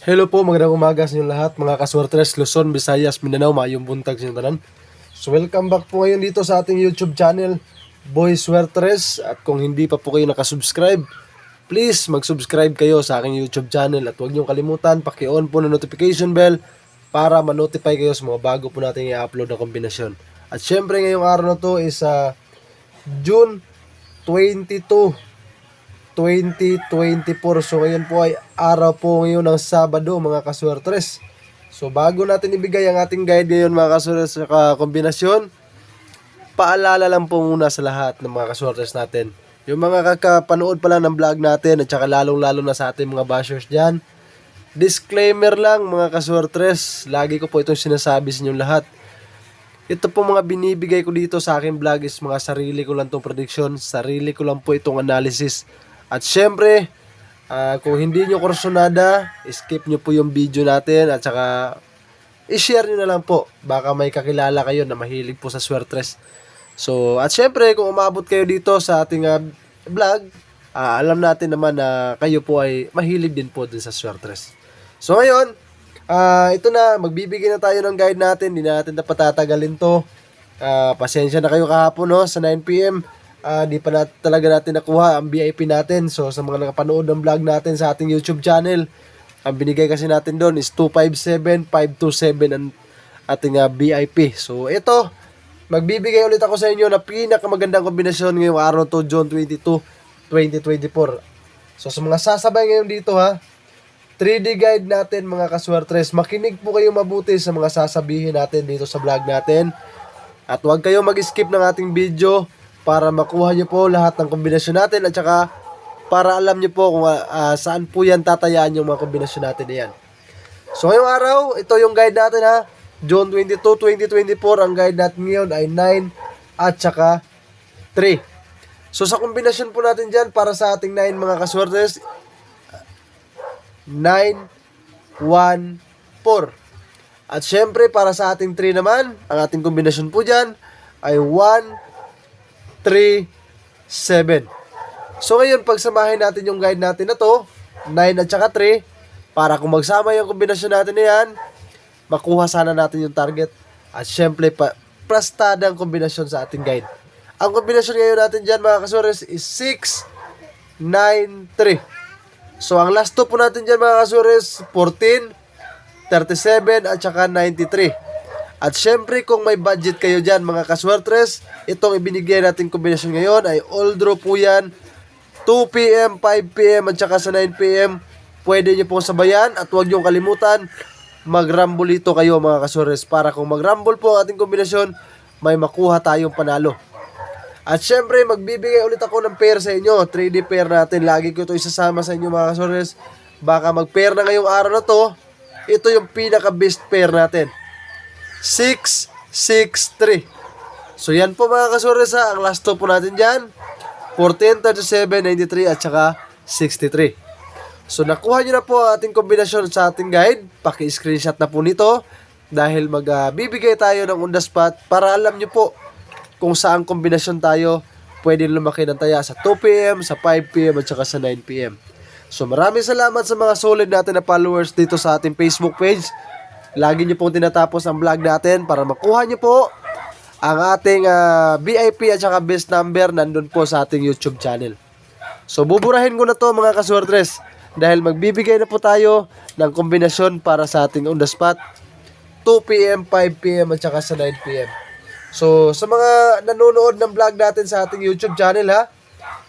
Hello po, magandang umaga sa inyo lahat, mga kaswertres, Luzon, Visayas, Mindanao, mayong buntag sa inyo tanan. So welcome back po ngayon dito sa ating YouTube channel, Boy Swertres. At kung hindi pa po kayo nakasubscribe, please mag-subscribe kayo sa aking YouTube channel. At huwag niyong kalimutan, paki-on po na notification bell para ma-notify kayo sa mga bago po natin i-upload na kombinasyon. At syempre ngayong araw na to is June 22, 2024. So ngayon po ay araw po ngayon ng Sabado, mga kaswertres. So bago natin ibigay ang ating guide ngayon, mga kaswertres, sa kombinasyon, paalala lang po muna sa lahat ng mga kaswertres natin, yung mga kakapanood pa lang ng vlog natin, at saka lalong lalo na sa ating mga bashers dyan, disclaimer lang mga kaswertres, lagi ko po itong sinasabi sa inyong lahat. Ito po mga binibigay ko dito sa aking vlog is mga sarili ko lang itong prediction, sarili ko lang po itong analysis. At syempre, kung hindi nyo kursunada, skip nyo po yung video natin at saka i-share nyo na lang po. Baka may kakilala kayo na mahilig po sa swertres. So, at syempre, kung umabot kayo dito sa ating vlog, alam natin naman na kayo po ay mahilig din po din sa swertres. So, ngayon, ito na, magbibigay na tayo ng guide natin. Hindi natin na patatagalin to. Pasensya na kayo kahapon, no, sa 9 PM. Di pa talaga natin nakuha ang VIP natin. So sa mga nakapanood ng vlog natin sa ating YouTube channel, ang binigay kasi natin doon is 257, 527 ang ating VIP. So ito, magbibigay ulit ako sa inyo na pinakamagandang kombinasyon ngayong araw to, June 22, 2024. So sa mga sasabay ngayon dito 3D guide natin mga kaswertres, makinig po kayo mabuti sa mga sasabihin natin dito sa vlog natin. At huwag kayo mag-skip ng ating video para makuha nyo po lahat ng kombinasyon natin at saka para alam nyo po kung saan po yan tatayaan yung mga kombinasyon natin na yan. So ngayong araw, ito yung guide natin June 22, 2024. Ang guide natin ngayon ay 9 at saka 3. So sa kombinasyon po natin dyan para sa ating 9 mga kaswertes, 9, 1, 4. At syempre para sa ating 3 naman, ang ating kombinasyon po dyan ay 1, 3, 7. So ngayon, pagsamahin natin yung guide natin na to, 9 at saka 3, para kung magsama yung kombinasyon natin na yan, makuha sana natin yung target. At syempre, prastada ang kombinasyon sa ating guide. Ang kombinasyon ngayon natin dyan, mga kaswertres, is 6, 9, 3. So ang last two po natin dyan, mga kaswertres, 14, 37 at saka 93. At syempre kung may budget kayo dyan mga kaswertres, itong ibinigay natin kombinasyon ngayon ay all draw po yan. 2 PM, 5 PM at saka sa 9 PM. Pwede nyo pong sabayan at huwag nyo kalimutan, mag-rumble ito kayo mga kaswertres. Para kung mag-rumble po ang ating kombinasyon, may makuha tayong panalo. At syempre magbibigay ulit ako ng pair sa inyo. 3D pair natin. Lagi ko ito isasama sa inyo mga kaswertres. Baka mag-pair na ngayong araw na to. Ito yung pinaka-best pair natin. 6, 6, 3. So yan po mga kaswertres ang last two po natin dyan. 14, 37, 93 at saka 63. So nakuha nyo na po ang ating kombinasyon sa ating guide. Paki-screenshot na po nito dahil magbibigay tayo ng on the spot para alam nyo po kung saan kombinasyon tayo pwede lumaki ng taya sa 2 PM, sa 5 PM at saka sa 9 PM. So maraming salamat sa mga solid natin na followers dito sa ating Facebook page. Lagi nyo pong tinatapos ang vlog natin para makuha nyo po ang ating VIP at saka best number nandun po sa ating YouTube channel. So buburahin ko na to mga kaswertres dahil magbibigay na po tayo ng kombinasyon para sa ating on the spot 2 PM, 5 PM at saka sa 9 PM. So sa mga nanonood ng vlog natin sa ating YouTube channel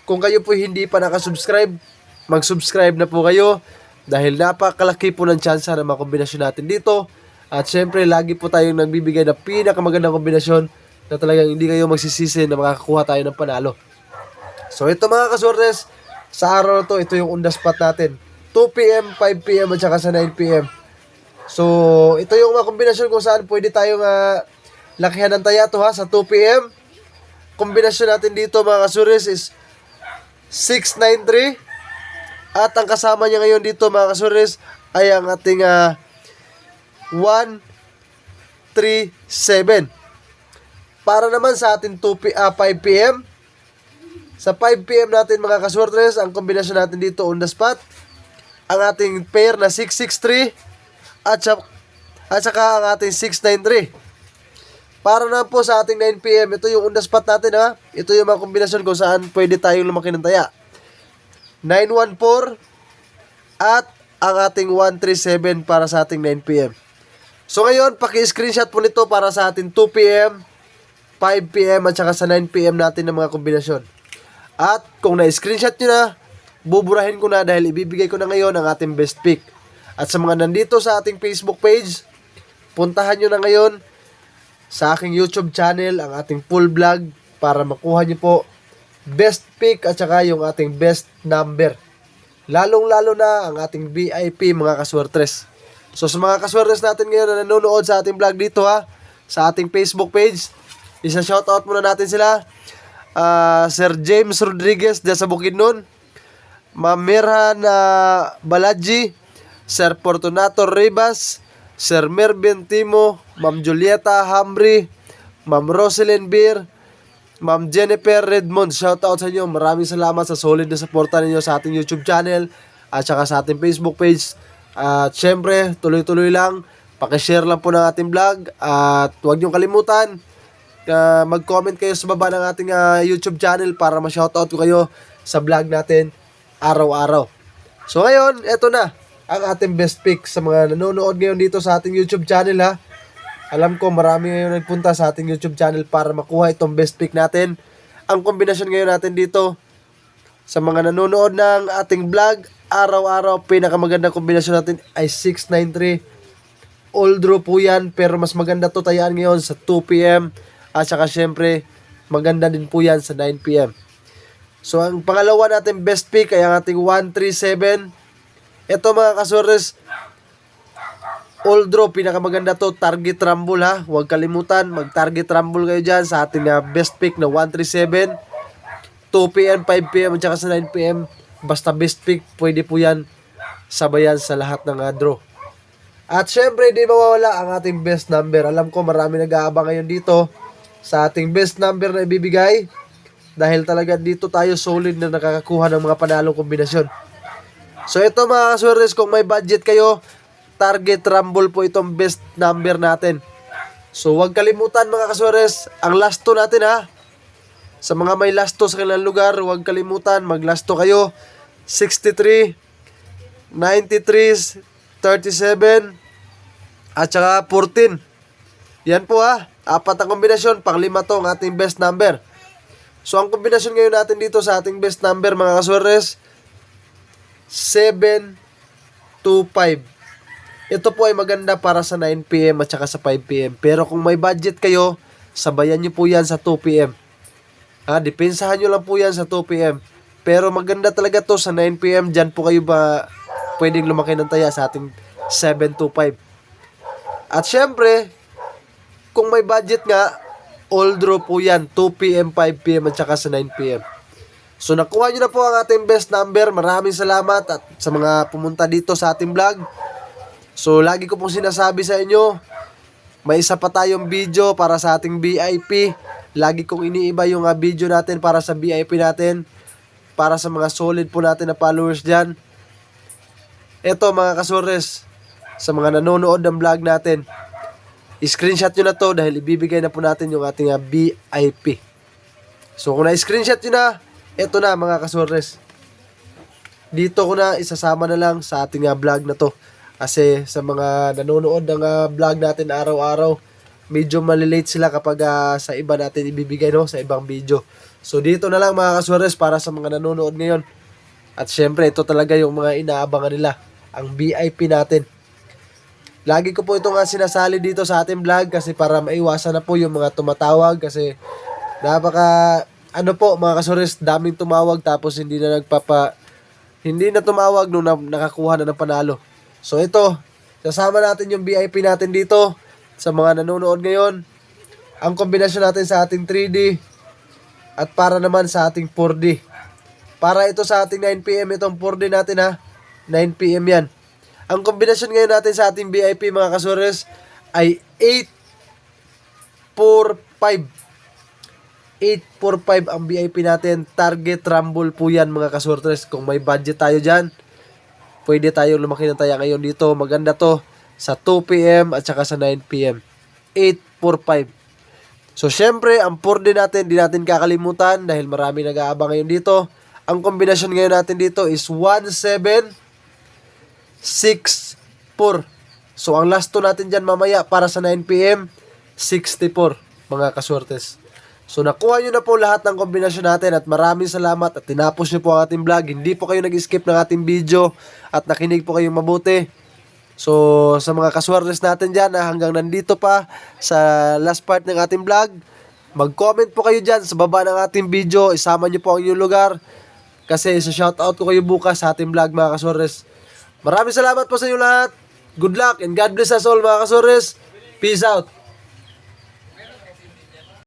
kung kayo po hindi pa nakasubscribe, mag-subscribe na po kayo. Dahil napakalaki po ng tsansa na makombinasyon natin dito. At syempre, lagi po tayong nagbibigay ng pinakamagandang kombinasyon na talagang hindi kayo magsisisi na makakakuha tayo ng panalo. So ito mga kaswertres, sa araw na to, ito yung on the spot natin. 2 PM, 5 PM at saka sa 9 PM. So ito yung mga kombinasyon kung saan pwede tayong lakihan ng taya to sa 2 PM. Kombinasyon natin dito mga kaswertres is 6, 9, 3. At ang kasama niya ngayon dito mga kaswertres ay ang ating 1, 3, 7. Para naman sa ating 5 PM. Sa 5 PM natin mga kaswertres, ang kombinasyon natin dito on the spot ang ating pair na 663 at saka ang ating 693. Para na po sa ating 9pm, ito yung on the spot natin ha. Ito yung mga kombinasyon kung saan pwede tayong lumaki ng taya. 914 at ang ating 137 para sa ating 9pm. So ngayon, paki-screenshot po nito para sa ating 2pm, 5pm at saka sa 9pm natin ng mga kombinasyon. At kung na-screenshot nyo na, buburahin ko na dahil ibibigay ko na ngayon ang ating best pick. At sa mga nandito sa ating Facebook page, puntahan nyo na ngayon sa aking YouTube channel ang ating full vlog para makuha nyo po best pick at saka yung ating best number. Lalong-lalo na ang ating VIP mga kaswertres. So sa mga kaswertres natin ngayon na nanonood sa ating vlog dito ha, sa ating Facebook page, isa-shoutout muna natin sila. Sir James Rodriguez dyan sa Bukidnon, Ma'am Mirhan Baladji, Sir Fortunato Ribas, Sir Mervin Timo, Ma'am Julieta Hamri, Ma'am Roselyn Beer, Ma'am Jennifer Redmond. Shoutout sa inyo. Maraming salamat sa solid na suporta ninyo sa ating YouTube channel at saka sa ating Facebook page. At syempre, tuloy-tuloy lang. Pakishare lang po ng ating vlog. At huwag niyong kalimutan, mag-comment kayo sa baba ng ating YouTube channel para ma-shoutout ko kayo sa vlog natin araw-araw. So ngayon, eto na ang ating best pick sa mga nanonood ngayon dito sa ating YouTube channel ha. Alam ko marami ngayon nagpunta sa ating YouTube channel para makuha itong best pick natin. Ang kombinasyon ngayon natin dito sa mga nanonood ng ating vlog araw-araw, pinakamagandang kombinasyon natin ay 693. All draw po yan, pero mas maganda to tayaan ngayon sa 2pm at saka syempre maganda din po yan sa 9pm. So ang pangalawa natin best pick ay ang ating 137. Ito mga kaswertres, all draw, pinakamaganda to, target rumble ha. Huwag kalimutan, mag-target rumble kayo dyan sa ating best pick na 137, 2pm, 5pm at saka sa 9pm. Basta best pick, pwede po yan sabayan sa lahat ng draw. At syempre, di mawawala ang ating best number. Alam ko marami nag-aabang ngayon dito sa ating best number na ibibigay dahil talaga dito tayo solid na nakakakuha ng mga panalong kombinasyon. So ito mga kaswertres, kung may budget kayo, target rumble po itong best number natin. So huwag kalimutan mga kaswertres, ang lasto natin ha. Sa mga may lasto sa kanilang lugar, huwag kalimutan, maglasto kayo. 63, 93, 37, at saka 14. Yan po ha, apat ang kombinasyon, pang-5 to ang ating best number. So ang kombinasyon ngayon natin dito sa ating best number mga kaswertres, 7, 2, 5. Ito po ay maganda para sa 9pm at saka sa 5pm. Pero kung may budget kayo, sabayan nyo po yan sa 2pm. Depensahan nyo lang po yan sa 2pm. Pero maganda talaga to sa 9pm. Diyan po kayo ba pwedeng lumaki ng taya sa ating 725. At syempre, kung may budget nga, all draw po yan. 2pm, 5pm at saka sa 9pm. So nakuha nyo na po ang ating best number. Maraming salamat at sa mga pumunta dito sa ating vlog. So lagi ko pong sinasabi sa inyo, may isa pa tayong video para sa ating VIP. Lagi kong iniiba yung video natin para sa VIP natin, para sa mga solid po natin na followers dyan. Eto mga kaswertres, sa mga nanonood ng vlog natin, screenshot nyo na to dahil ibibigay na po natin yung ating VIP. So kung na-screenshot nyo na, eto na mga kaswertres, dito ko na isasama na lang sa ating vlog na to. Kasi sa mga nanonood ng vlog natin araw-araw, medyo malilate sila kapag sa iba natin ibibigay no, sa ibang video. So dito na lang mga kaswertres para sa mga nanonood ngayon. At syempre ito talaga yung mga inaabangan nila, ang VIP natin. Lagi ko po ito nga sinasali dito sa ating vlog kasi para maiwasan na po yung mga tumatawag kasi napaka ano po mga kaswertres, daming tumawag tapos hindi na tumawag nung nakakuha na ng panalo. So ito, sasama natin yung VIP natin dito sa mga nanonood ngayon. Ang kombinasyon natin sa ating 3D at para naman sa ating 4D. Para ito sa ating 9pm, itong 4D natin ha. 9pm yan. Ang kombinasyon ngayon natin sa ating VIP mga kaswertres ay 845. 845 ang VIP natin. Target rumble po yan mga kaswertres. Kung may budget tayo dyan, pwede tayong lumaki ng taya ngayon dito. Maganda to sa 2 p.m. at saka sa 9 p.m. 845. So syempre, ang 4D natin, di natin kakalimutan dahil marami nag-aabang ngayon dito. Ang kombinasyon ngayon natin dito is 1764. So ang last 2 natin dyan mamaya para sa 9 p.m. 64, mga kaswertes. So nakuha nyo na po lahat ng kombinasyon natin at maraming salamat at tinapos nyo po ang ating vlog. Hindi po kayo nag-skip ng ating video at nakinig po kayong mabuti. So sa mga kaswertes natin dyan na hanggang nandito pa sa last part ng ating vlog, mag-comment po kayo dyan sa baba ng ating video. Isama nyo po ang inyong lugar kasi isa-shoutout ko kayo bukas sa ating vlog, mga kaswertes. Maraming salamat po sa inyo lahat. Good luck and God bless us all, mga kaswertes. Peace out.